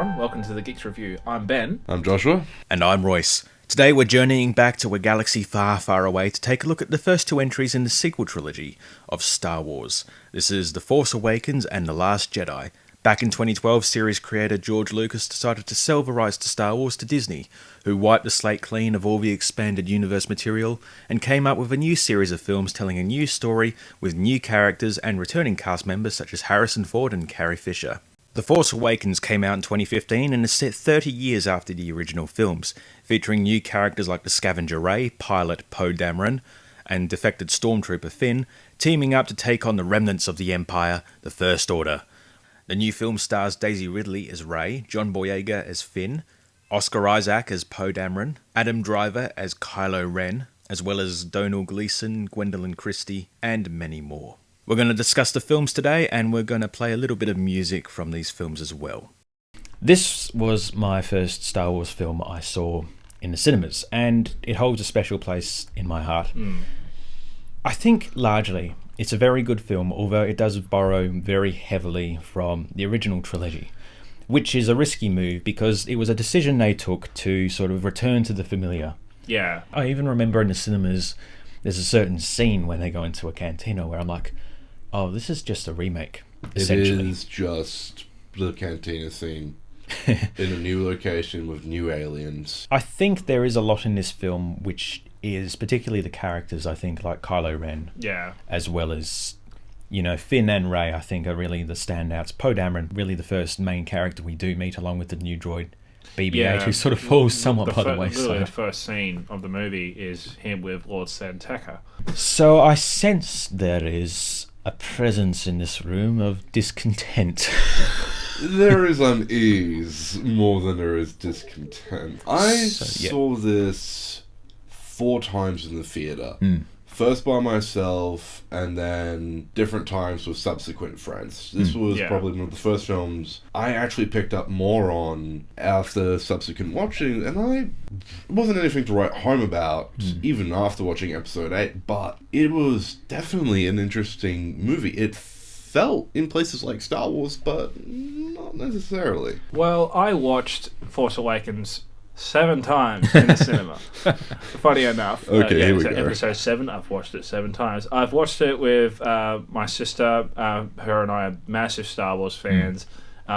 everyone. Welcome to the Geeks Review. I'm Ben. I'm Joshua. And I'm Royce. Today we're journeying back to a galaxy far, far away to take a look at the first two entries in the sequel trilogy of Star Wars. This is The Force Awakens and The Last Jedi. Back in 2012, series creator George Lucas decided to sell the rights to Star Wars to Disney, who wiped the slate clean of all the expanded universe material and came up with a new series of films telling a new story with new characters and returning cast members such as Harrison Ford and Carrie Fisher. The Force Awakens came out in 2015 and is set 30 years after the original films, featuring new characters like the Scavenger Ray, pilot Poe Dameron, and defected Stormtrooper Finn, teaming up to take on the remnants of the Empire, the First Order. The new film stars Daisy Ridley as Rey, John Boyega as Finn, Oscar Isaac as Poe Dameron, Adam Driver as Kylo Ren, as well as Domhnall Gleeson, Gwendolyn Christie, and many more. We're going to discuss the films today, and we're going to play a little bit of music from these films as well. This was my first Star Wars film I saw in the cinemas, and it holds a special place in my heart. I think, largely, it's a very good film, although it does borrow very heavily from the original trilogy, which is a risky move because it was a decision they took to sort of return to the familiar. Yeah. I even remember in the cinemas, there's a certain scene when they go into a cantina where I'm like, oh, this is just a remake, essentially. It is just the cantina scene in a new location with new aliens. I think there is a lot in this film which is particularly the characters, I think, like Kylo Ren. Yeah. As well as, you know, Finn and Rey, I think, are really the standouts. Poe Dameron, really the first main character we do meet, along with the new droid BB-8, who sort of falls somewhat by the wayside. Literally, the first scene of the movie is him with Lord Santaka. So I sense there is a presence in this room of discontent. There is unease more than there is discontent. I saw this 4 times in the theatre. First by myself, and then different times with subsequent friends. This was probably one of the first films I actually picked up more on after subsequent watching, and I wasn't anything to write home about, even after watching episode 8, but it was definitely an interesting movie. It felt in places like Star Wars, but not necessarily. Well, I watched Force Awakens 7 times in the cinema. Funny enough. Okay, here we go. Episode 7, I've watched it 7 times. I've watched it with my sister. Her and I are massive Star Wars fans.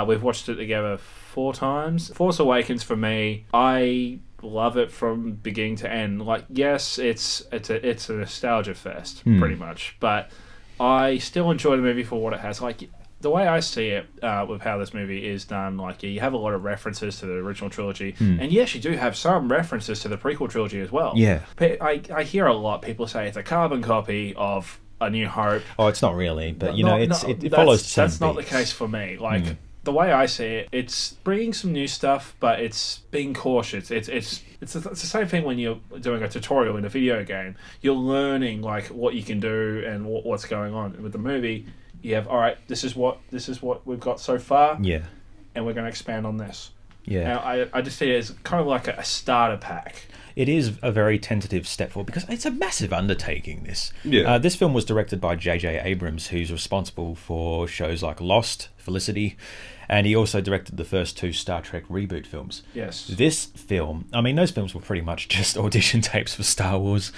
We've watched it together 4 times. Force Awakens, for me, I love it from beginning to end. Like, yes, it's a nostalgia fest, pretty much, but I still enjoy the movie for what it has. Like, the way I see it, with how this movie is done, like, you have a lot of references to the original trilogy, and yes, you do have some references to the prequel trilogy as well. Yeah. I hear a lot people say it's a carbon copy of A New Hope. Oh, it's not really, but you know, it follows the same That's not the beats. case for me. Like, the way I see it, it's bringing some new stuff, but it's being cautious. It's the same thing when you're doing a tutorial in a video game. You're learning, like, what you can do and what's going on. And with the movie, you have, all right, this is what we've got so far. Yeah. And we're going to expand on this. Yeah. And I just see it as kind of like a starter pack. It is a very tentative step forward because it's a massive undertaking, this. Yeah. This film was directed by J.J. Abrams, who's responsible for shows like Lost, Felicity, and he also directed the first 2 Star Trek reboot films. Yes. This film, I mean, those films were pretty much just audition tapes for Star Wars.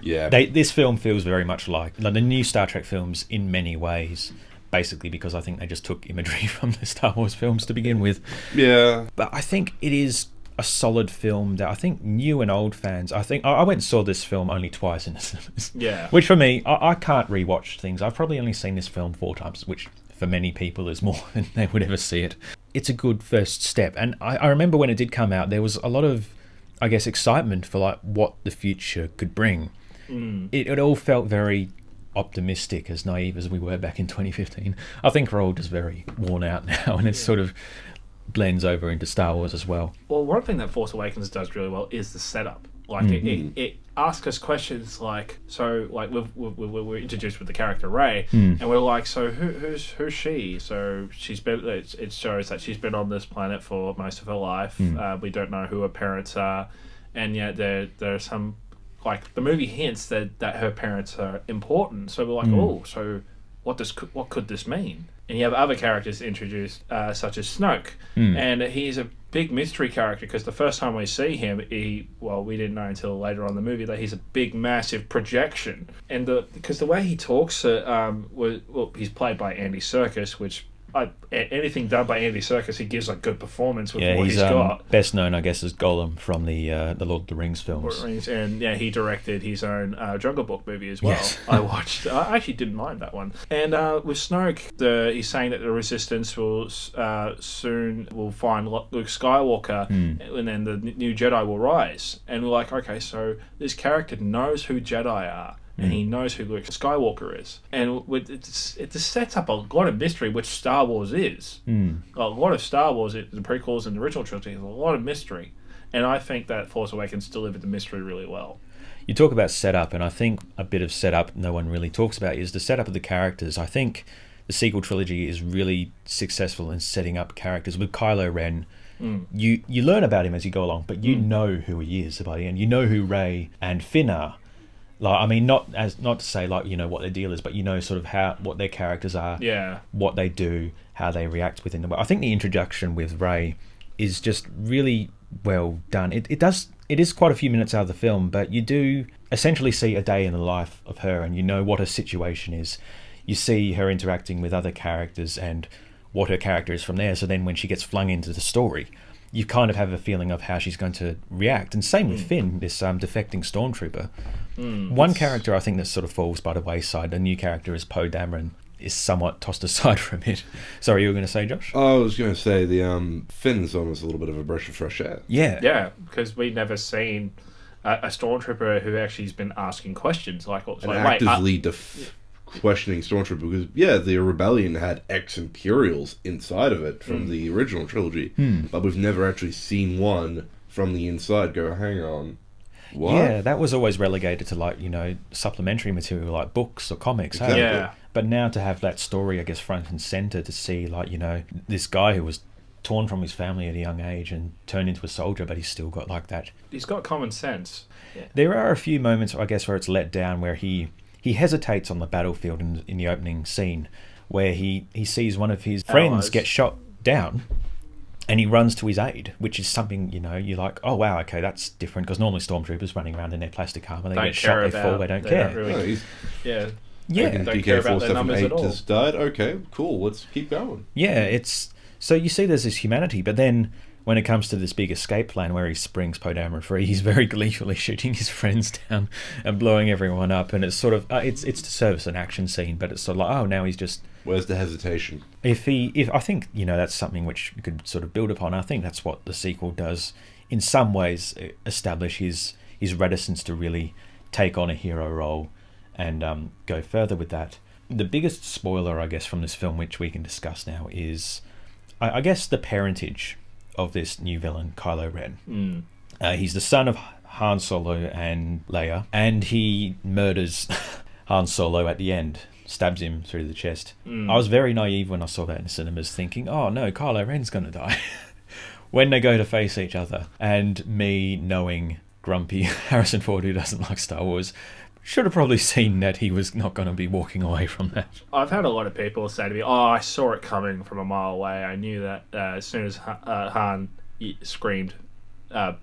Yeah. This film feels very much like the new Star Trek films in many ways, basically because I think they just took imagery from the Star Wars films to begin with. Yeah. But I think it is a solid film that I think new and old fans, I went and saw this film only twice in the cinemas. Yeah. Which for me, I can't rewatch things. I've probably only seen this film 4 times, which for many people is more than they would ever see it. It's a good first step. And I remember when it did come out, there was a lot of, I guess, excitement for like what the future could bring. It all felt very optimistic, as naive as we were back in 2015. I think we're all just very worn out now, and it sort of blends over into Star Wars as well. Well, one thing that Force Awakens does really well is the setup. Like, it asks us questions like, so, like, we're introduced with the character Rey, and we're like, so who's she? So she's been, it shows that she's been on this planet for most of her life. We don't know who her parents are, and yet there are some, like, the movie hints that her parents are important. So we're like, oh, so what could this mean? And you have other characters introduced, such as Snoke, and he's a big mystery character because the first time we see him, we didn't know until later on in the movie that he's a big, massive projection, and because the way he talks, he's played by Andy Serkis, which. Anything done by Andy Serkis, he gives a good performance with what he's got. Best known, I guess, as Gollum from the Lord of the Rings films. And he directed his own Jungle Book movie as well. Yes. I actually didn't mind that one. And with Snoke, he's saying that the Resistance will soon find Luke Skywalker, and then the new Jedi will rise. And we're like, okay, so this character knows who Jedi are. And he knows who Luke Skywalker is. And it sets up a lot of mystery, which Star Wars is. A lot of Star Wars, the prequels and the original trilogy, is a lot of mystery. And I think that Force Awakens delivered the mystery really well. You talk about setup, and I think a bit of setup no one really talks about is the setup of the characters. I think the sequel trilogy is really successful in setting up characters. With Kylo Ren, you learn about him as you go along, but you know who he is by the end. You know who Rey and Finn are. Like, I mean, not to say like what their deal is, but sort of what their characters are, what they do, how they react within the world. I think the introduction with Rey is just really well done. It is quite a few minutes out of the film, but you do essentially see a day in the life of her, and you know what her situation is. You see her interacting with other characters and what her character is from there. So then when she gets flung into the story, you kind of have a feeling of how she's going to react. And same with Finn, this defecting stormtrooper. One character I think that sort of falls by the wayside, the new character is Poe Dameron, is somewhat tossed aside for a bit. Sorry, you were going to say, Josh? I was going to say the Finn's almost a little bit of a breath of fresh air. Yeah, because we've never seen a stormtrooper who actually has been asking questions actively questioning stormtrooper, because the rebellion had ex-Imperials inside of it from the original trilogy, but we've never actually seen one from the inside go, hang on, what? Yeah, that was always relegated to supplementary material like books or comics. Exactly. Yeah. But now to have that story, I guess, front and center, to see this guy who was torn from his family at a young age and turned into a soldier, but he's still got that. He's got common sense. Yeah. There are a few moments, I guess, where it's let down, where he hesitates on the battlefield in the opening scene, where he sees one of his friends get shot down, and he runs to his aid, which is something, you're like, oh wow, okay, that's different, because normally stormtroopers running around in their plastic armor, they get shot, they fall, they don't care. Don't care about their numbers at all. Just died. Okay, cool, let's keep going. Yeah, so you see there's this humanity, but then when it comes to this big escape plan where he springs Poe Dameron free, he's very gleefully shooting his friends down and blowing everyone up, and it's sort of it's to service an action scene, but it's sort of like, oh, now he's just... Where's the hesitation? If I think that's something which you could sort of build upon. I think that's what the sequel does in some ways, establish his reticence to really take on a hero role and go further with that. The biggest spoiler, I guess, from this film, which we can discuss now, is I guess the parentage of this new villain, Kylo Ren. He's the son of Han Solo and Leia, and he murders Han Solo at the end, stabs him through the chest. I was very naive when I saw that in the cinemas, thinking, oh no, Kylo Ren's going to die. When they go to face each other, and me knowing grumpy Harrison Ford, who doesn't like Star Wars, should have probably seen that he was not going to be walking away from that. I've had a lot of people say to me, I saw it coming from a mile away. I knew that as soon as Han screamed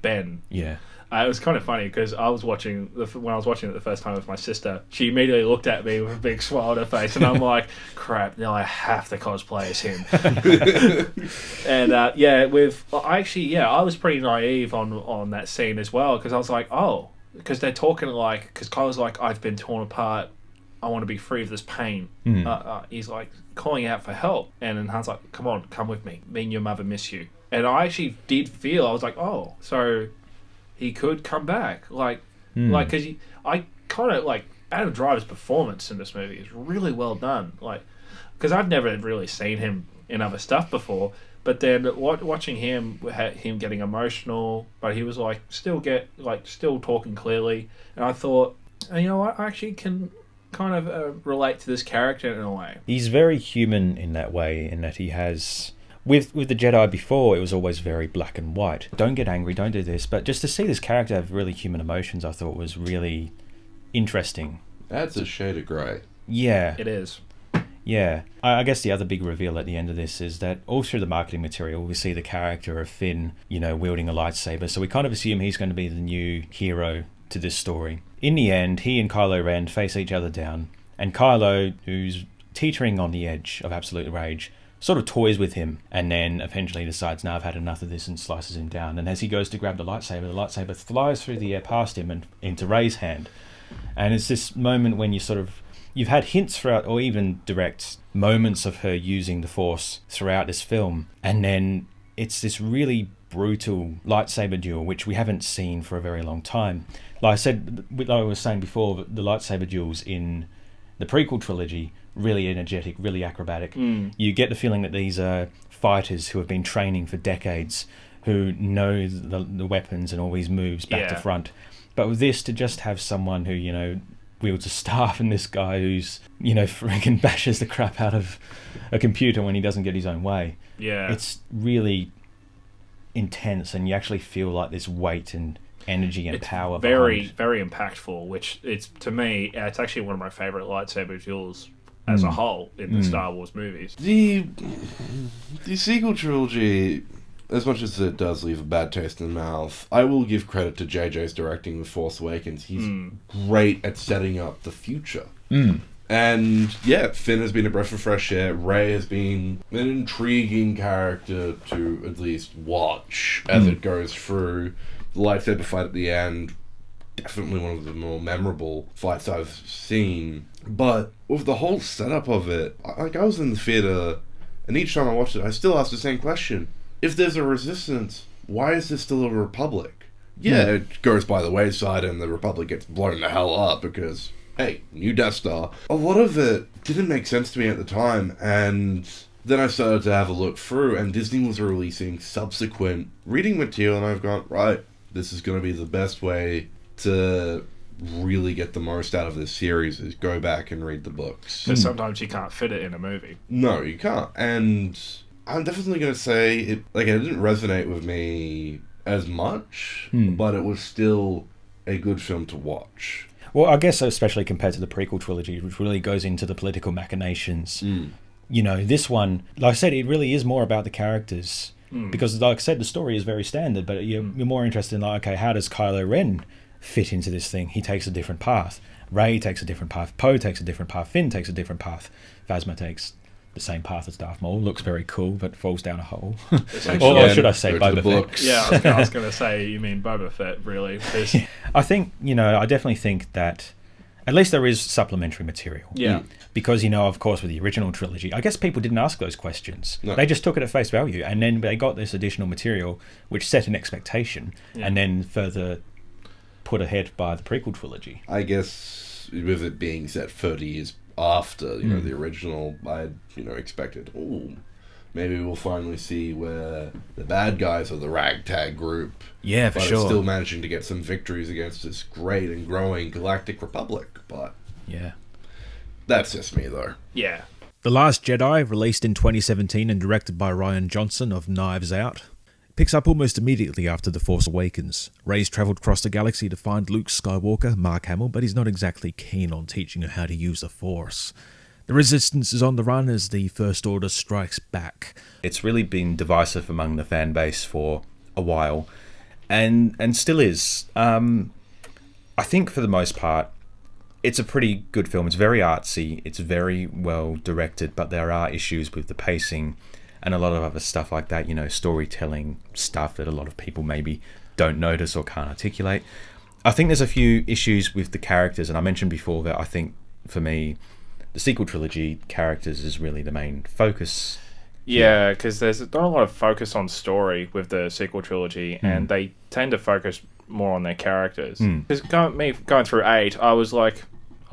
Ben. Yeah. It was kind of funny because when I was watching it the first time with my sister, she immediately looked at me with a big smile on her face, and I'm like, crap, now I have to cosplay as him. And I was pretty naive on that scene as well, because I was like, because they're talking because Kyle's like, I've been torn apart, I want to be free of this pain. He's like calling out for help, and then Han's like, come with me and your mother miss you. And I actually did feel, I was like, so he could come back, because I kind of Adam Driver's performance in this movie is really well done, because I've never really seen him in other stuff before. But then watching him getting emotional, but he was still talking clearly, and I thought, I actually can kind of relate to this character in a way. He's very human in that way, in that he has, with the Jedi before, it was always very black and white. Don't get angry, don't do this. But just to see this character have really human emotions, I thought was really interesting. Adds a shade of grey. Yeah, it is. Yeah. I guess the other big reveal at the end of this is that all through the marketing material, we see the character of Finn, wielding a lightsaber. So we kind of assume he's going to be the new hero to this story. In the end, he and Kylo Ren face each other down, and Kylo, who's teetering on the edge of absolute rage, sort of toys with him, and then eventually decides, "No, I've had enough of this," and slices him down. And as he goes to grab the lightsaber flies through the air past him and into Rey's hand. And it's this moment when you've had hints throughout, or even direct moments of her using the Force throughout this film, and then it's this really brutal lightsaber duel, which we haven't seen for a very long time. Like I said, like I was saying before, the lightsaber duels in the prequel trilogy, really energetic, really acrobatic. You get the feeling that these are fighters who have been training for decades, who know the weapons and all these moves back to front. But with this, to just have someone who, wields a staff, and this guy who's, freaking bashes the crap out of a computer when he doesn't get his own way. Yeah. It's really intense, and you actually feel like this weight and energy and power. Very, very impactful, which to me, it's actually one of my favourite lightsaber duels as a whole in the Star Wars movies. The sequel trilogy, as much as it does leave a bad taste in the mouth, I will give credit to JJ's directing with Force Awakens. He's great at setting up the future. And yeah, Finn has been a breath of fresh air. Rey has been an intriguing character to at least watch as it goes through. The lightsaber fight at the end, definitely one of the more memorable fights I've seen. But with the whole setup of it, I was in the theater, and each time I watched it, I still asked the same question. If there's a resistance, why is there still a republic? Yeah, it goes by the wayside and the republic gets blown the hell up because, hey, new Death Star. A lot of it didn't make sense to me at the time, and then I started to have a look through, and Disney was releasing subsequent reading material, and I've gone, right, this is going to be the best way to really get the most out of this series, is go back and read the books. Because sometimes you can't fit it in a movie. No, you can't. And I'm definitely going to say it didn't resonate with me as much, but it was still a good film to watch. Well, I guess especially compared to the prequel trilogy, which really goes into the political machinations. This one, like I said, it really is more about the characters. Because, like I said, the story is very standard, but you're more interested in, okay, how does Kylo Ren fit into this thing? He takes a different path. Rey takes a different path. Poe takes a different path. Finn takes a different path. Phasma takes the same path as Darth Maul. Looks very cool, but falls down a hole. or should I say Boba Fett? Yeah, I was going to say, you mean Boba Fett, really. I think, I definitely think that at least there is supplementary material. Yeah. Because, of course, with the original trilogy, I guess people didn't ask those questions. No. They just took it at face value, and then they got this additional material which set an expectation, and then further put ahead by the prequel trilogy. I guess with it being set 30 years after, the original, I expected, maybe we'll finally see where the bad guys are the ragtag group. Yeah, for sure. But still managing to get some victories against this great and growing galactic republic. But yeah, that's just me, though. Yeah. The Last Jedi, released in 2017 and directed by Rian Johnson of Knives Out, picks up almost immediately after The Force Awakens. Rey's travelled across the galaxy to find Luke Skywalker, Mark Hamill, but he's not exactly keen on teaching her how to use the Force. The Resistance is on the run as the First Order strikes back. It's really been divisive among the fan base for a while, and still is. I think for the most part, it's a pretty good film. It's very artsy, it's very well directed, but there are issues with the pacing and a lot of other stuff like that, storytelling stuff that a lot of people maybe don't notice or can't articulate. I think there's a few issues with the characters, and I mentioned before that I think, for me, the sequel trilogy characters is really the main focus. Yeah, because there's not a lot of focus on story with the sequel trilogy, and they tend to focus more on their characters. Because going through 8, I was like,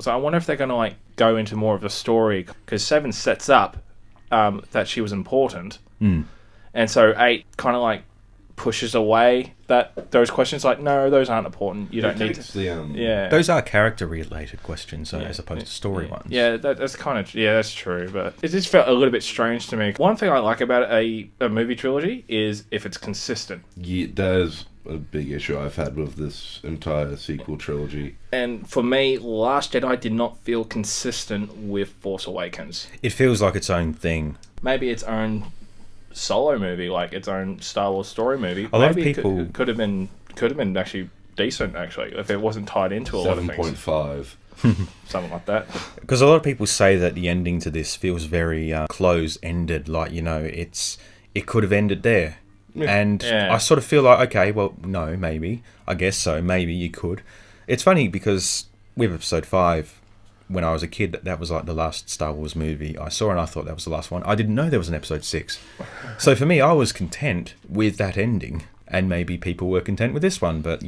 I wonder if they're going to go into more of the story, because 7 sets up that she was important, and so 8 kind of pushes away those questions. No, those aren't important. You don't need to. Those are character related questions as opposed to story ones. Yeah, that's kind of that's true. But it just felt a little bit strange to me. One thing I like about a movie trilogy is if it's consistent. Yeah, that is a big issue I've had with this entire sequel trilogy. And for me, Last Jedi did not feel consistent with Force Awakens. It feels like its own thing. Maybe its own solo movie, like its own Star Wars story movie. A lot of people could have been actually decent, actually, if it wasn't tied into a lot of things. 7.5. Something like that. Because a lot of people say that the ending to this feels very close-ended, like, it could have ended there. Yeah. And I sort of feel like, okay, well, no, maybe. I guess so. Maybe you could. It's funny because with Episode 5, when I was a kid, that was like the last Star Wars movie I saw, and I thought that was the last one. I didn't know there was an Episode 6. So for me, I was content with that ending, and maybe people were content with this one, but,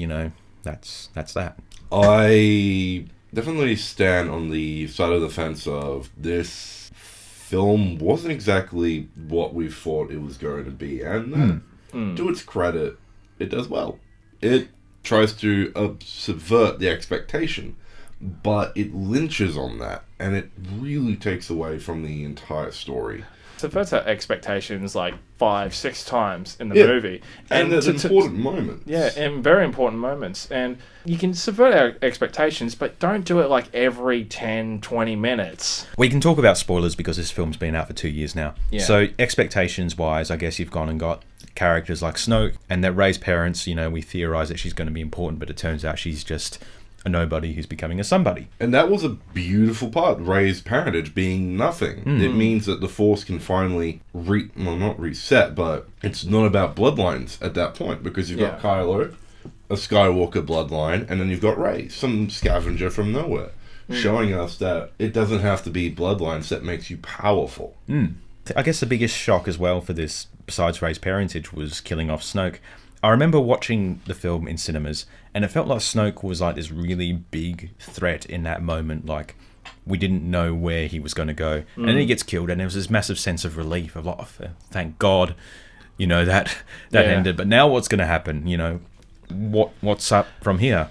that's that. I definitely stand on the side of the fence of this film wasn't exactly what we thought it was going to be, and to its credit, it does well. It tries to subvert the expectation, but it lynches on that, and it really takes away from the entire story. Subverts our expectations like 5-6 times in the movie. And there's important moments. Yeah, and very important moments. And you can subvert our expectations, but don't do it like every 10-20 minutes. We can talk about spoilers because this film's been out for 2 years now. Yeah. So expectations-wise, I guess you've gone and got characters like Snoke, and that Rey's parents, we theorise that she's going to be important, but it turns out she's just a nobody who's becoming a somebody. And that was a beautiful part, Rey's parentage being nothing. It means that the Force can finally not reset, but it's not about bloodlines at that point, because you've got Kylo, a Skywalker bloodline, and then you've got Rey, some scavenger from nowhere, showing us that it doesn't have to be bloodlines that makes you powerful. I guess the biggest shock as well for this, besides Rey's parentage, was killing off Snoke. I remember watching the film in cinemas, and it felt like Snoke was like this really big threat in that moment. Like, we didn't know where he was going to go. And then he gets killed, and there was this massive sense of relief of like, oh, thank God, that ended. But now what's going to happen? What's up from here?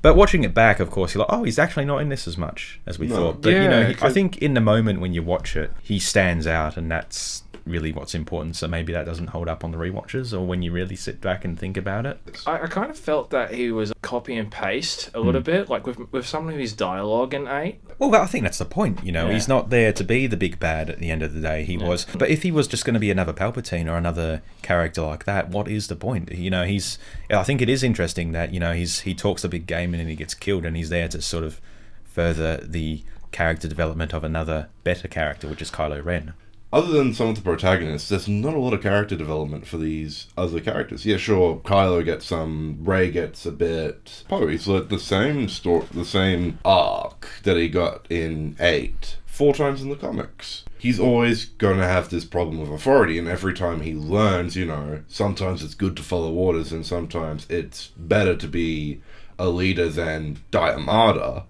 But watching it back, of course, you're like, oh, he's actually not in this as much as we thought. But, I think in the moment when you watch it, he stands out, and that's really what's important. So maybe that doesn't hold up on the rewatches or when you really sit back and think about it. I kind of felt that he was copy and paste a little bit, like with some of his dialogue in 8. Well, I think that's the point, He's not there to be the big bad at the end of the day. He was. But if he was just going to be another Palpatine or another character like that, what is the point? I think it is interesting that, he talks a big game and then he gets killed, and he's there to sort of further the character development of another better character, which is Kylo Ren. Other than some of the protagonists, there's not a lot of character development for these other characters. Yeah, sure, Kylo gets some, Rey gets a bit. Probably it's like the same arc that he got in 8 4 times in the comics. He's always going to have this problem with authority, and every time he learns, sometimes it's good to follow orders, and sometimes it's better to be a leader than die a martyr.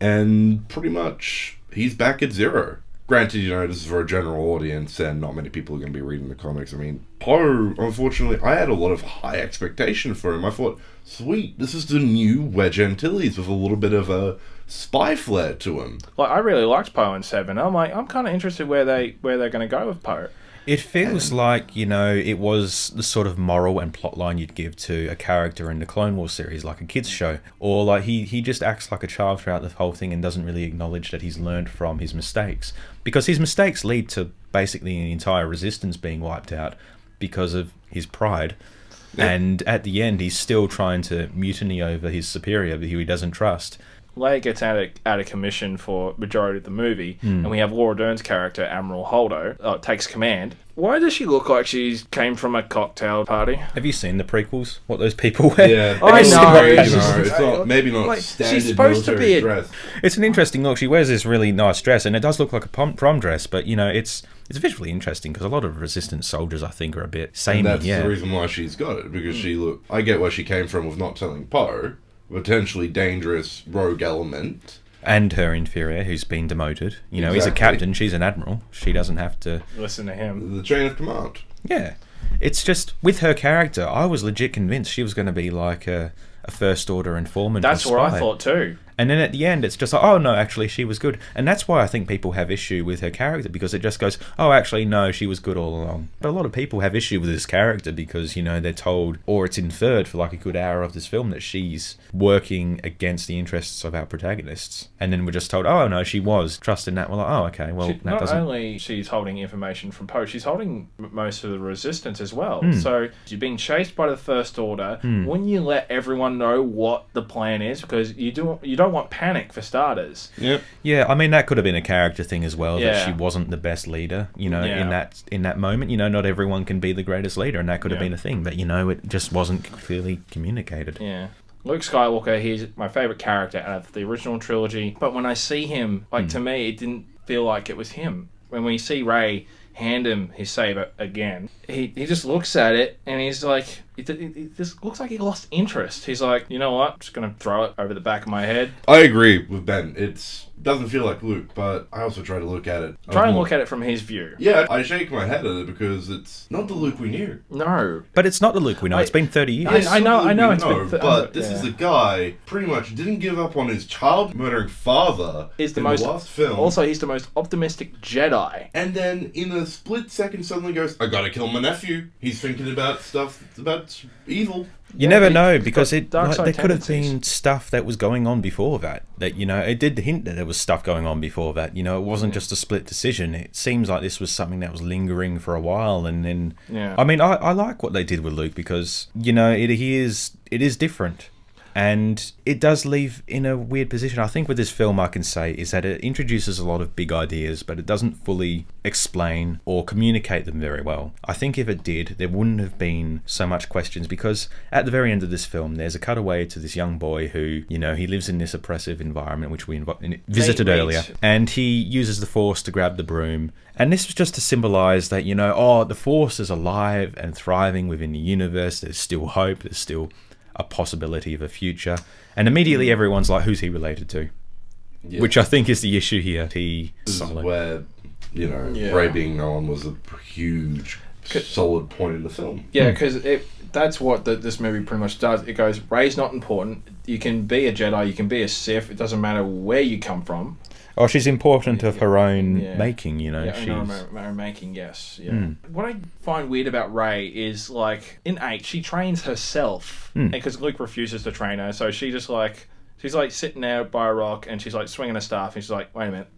And pretty much, he's back at zero. Granted, this is for a general audience and not many people are going to be reading the comics. I mean, Poe, unfortunately, I had a lot of high expectation for him. I thought, sweet, this is the new Wedge Antilles with a little bit of a spy flair to him. Like, I really liked Poe in 7. I'm kind of interested where they're going to go with Poe. It feels like, it was the sort of moral and plot line you'd give to a character in the Clone Wars series, like a kid's show. Or like he just acts like a child throughout the whole thing and doesn't really acknowledge that he's learned from his mistakes. Because his mistakes lead to basically the entire resistance being wiped out because of his pride. Yeah. And at the end, he's still trying to mutiny over his superior who he doesn't trust. Leia gets out of commission for majority of the movie, and we have Laura Dern's character, Admiral Holdo, takes command. Why does she look like she came from a cocktail party? Have you seen the prequels? What those people wear? Yeah, I know. It's not, maybe not like, standard she's supposed to be dress. It's an interesting look. She wears this really nice dress, and it does look like a prom dress, but it's visually interesting because a lot of resistance soldiers, I think, are a bit samey. And that's the reason why she's got it, because I get where she came from with not telling Poe. Potentially dangerous rogue element. And her inferior, who's been demoted. He's a captain, she's an admiral. She doesn't have to listen to him. The chain of command. Yeah. It's just, with her character, I was legit convinced she was going to be like a First Order informant. That's what I thought too. And then at the end, it's just like, oh no, actually she was good. And that's why I think people have issue with her character, because it just goes, oh, actually no, she was good all along. But a lot of people have issue with this character because, they're told, or it's inferred for like a good hour of this film, that she's working against the interests of our protagonists. And then we're just told, oh no, she was. Trust in that. We're like, oh, okay, well, that not doesn't... only she's holding information from Poe, she's holding most of the resistance as well. So you're being chased by the First Order. When you let everyone know what the plan is, because you don't want panic for starters. Yep. Yeah, I mean, that could have been a character thing as well, that she wasn't the best leader, in that moment. Not everyone can be the greatest leader, and that could have been a thing, but, it just wasn't clearly communicated. Yeah. Luke Skywalker, he's my favourite character out of the original trilogy, but when I see him, to me, it didn't feel like it was him. When we see Rey hand him his saber again, he just looks at it and he's like, it just looks like he lost interest. He's like, you know what, I'm just going to throw it over the back of my head. I agree with Ben. It doesn't feel like Luke, but I also try to look at it. Look at it from his view. Yeah, I shake my head at it because it's not the Luke we knew. No. But it's not the Luke we know. It's been 30 years. I know. But this is a guy pretty much didn't give up on his child-murdering father in the last film. Also, he's the most optimistic Jedi. And then in a split second suddenly goes, I gotta kill my nephew. He's thinking about stuff about evil. You never know, because there could have tendencies. been stuff that was going on before that. It did hint that there was stuff going on before that. It wasn't just a split decision. It seems like this was something that was lingering for a while, and then... Yeah. I mean, I like what they did with Luke, because, it is different. And it does leave in a weird position. I think with this film, I can say, is that it introduces a lot of big ideas, but it doesn't fully explain or communicate them very well. I think if it did, there wouldn't have been so much questions, because at the very end of this film, there's a cutaway to this young boy who, he lives in this oppressive environment, which we visited earlier, and he uses the Force to grab the broom. And this was just to symbolise that, the Force is alive and thriving within the universe. There's still hope. There's still a possibility of a future. And immediately everyone's like, who's he related to? Yeah. Which I think is the issue here. This is where, Rey being known was a huge, solid point in the film. Yeah, because that's what this movie pretty much does. It goes, Rey's not important. You can be a Jedi, you can be a Sith. It doesn't matter where you come from. Oh, she's important of her own making, she's... her own making, yes. Yeah. What I find weird about Rey is, like, in 8, she trains herself. Because Luke refuses to train her, so she's sitting there by a rock, and she's, like, swinging a staff, and she's like, wait a minute,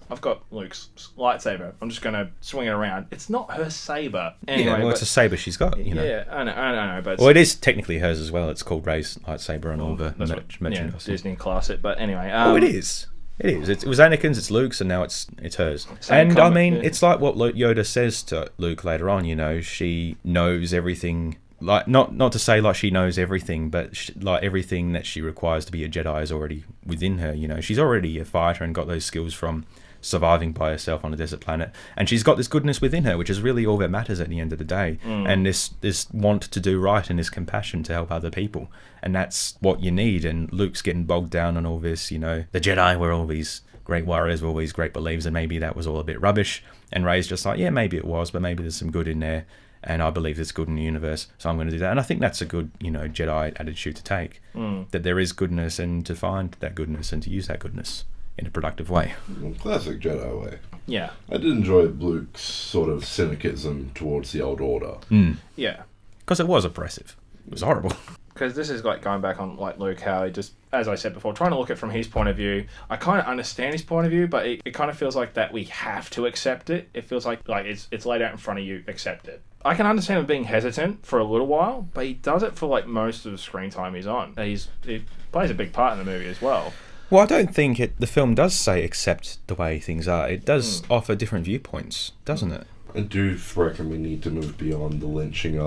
I've got Luke's lightsaber. I'm just going to swing it around. It's not her saber. Anyway, it's a saber she's got, Yeah, I know, but... Well, it is technically hers as well. It's called Rey's lightsaber and all the merchandise. Disney class it, but anyway... it is. It is. It was Anakin's, it's Luke's, and now it's hers. And I mean, it's like what Yoda says to Luke later on. She knows everything. Like not to say like she knows everything, but like everything that she requires to be a Jedi is already within her. She's already a fighter and got those skills from surviving by herself on a desert planet, and she's got this goodness within her, which is really all that matters at the end of the day. And this want to do right and this compassion to help other people, and that's what you need. And Luke's getting bogged down on all this, the Jedi were all these great warriors, were all these great beliefs, and maybe that was all a bit rubbish. And Rey's just like, yeah, maybe it was, but maybe there's some good in there, and I believe there's good in the universe, so I'm going to do that. And I think that's a good Jedi attitude to take, that there is goodness, and to find that goodness and to use that goodness in a productive way. Classic Jedi way. Yeah. I did enjoy Luke's sort of cynicism towards the old order. Yeah. Because it was oppressive. It was horrible. Because this is like going back on like Luke, how he just, as I said before, trying to look at it from his point of view. I kind of understand his point of view, but it kind of feels like that we have to accept it. It feels like it's laid out in front of you, accept it. I can understand him being hesitant for a little while, but he does it for like most of the screen time he's on. He plays a big part in the movie as well. Well, I don't think the film does say accept the way things are. It does offer different viewpoints, doesn't it? I do reckon we need to move beyond the lynching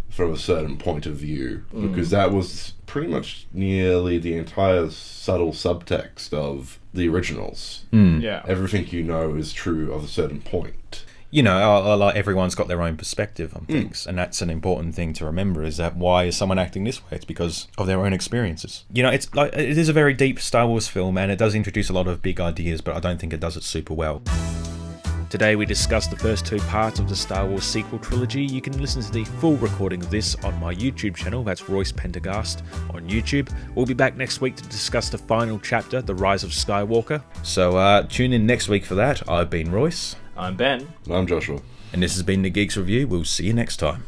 from a certain point of view, because that was pretty much nearly the entire subtle subtext of the originals. Yeah. Everything is true of a certain point. Like everyone's got their own perspective on things, and that's an important thing to remember, is that why is someone acting this way? It's because of their own experiences. It's like, it is a very deep Star Wars film, and it does introduce a lot of big ideas, but I don't think it does it super well. Today we discussed the first 2 parts of the Star Wars sequel trilogy. You can listen to the full recording of this on my YouTube channel, that's Royce Pendergast on YouTube. We'll be back next week to discuss the final chapter, The Rise of Skywalker. So tune in next week for that. I've been Royce. I'm Ben. And I'm Joshua. And this has been the Geeks Review. We'll see you next time.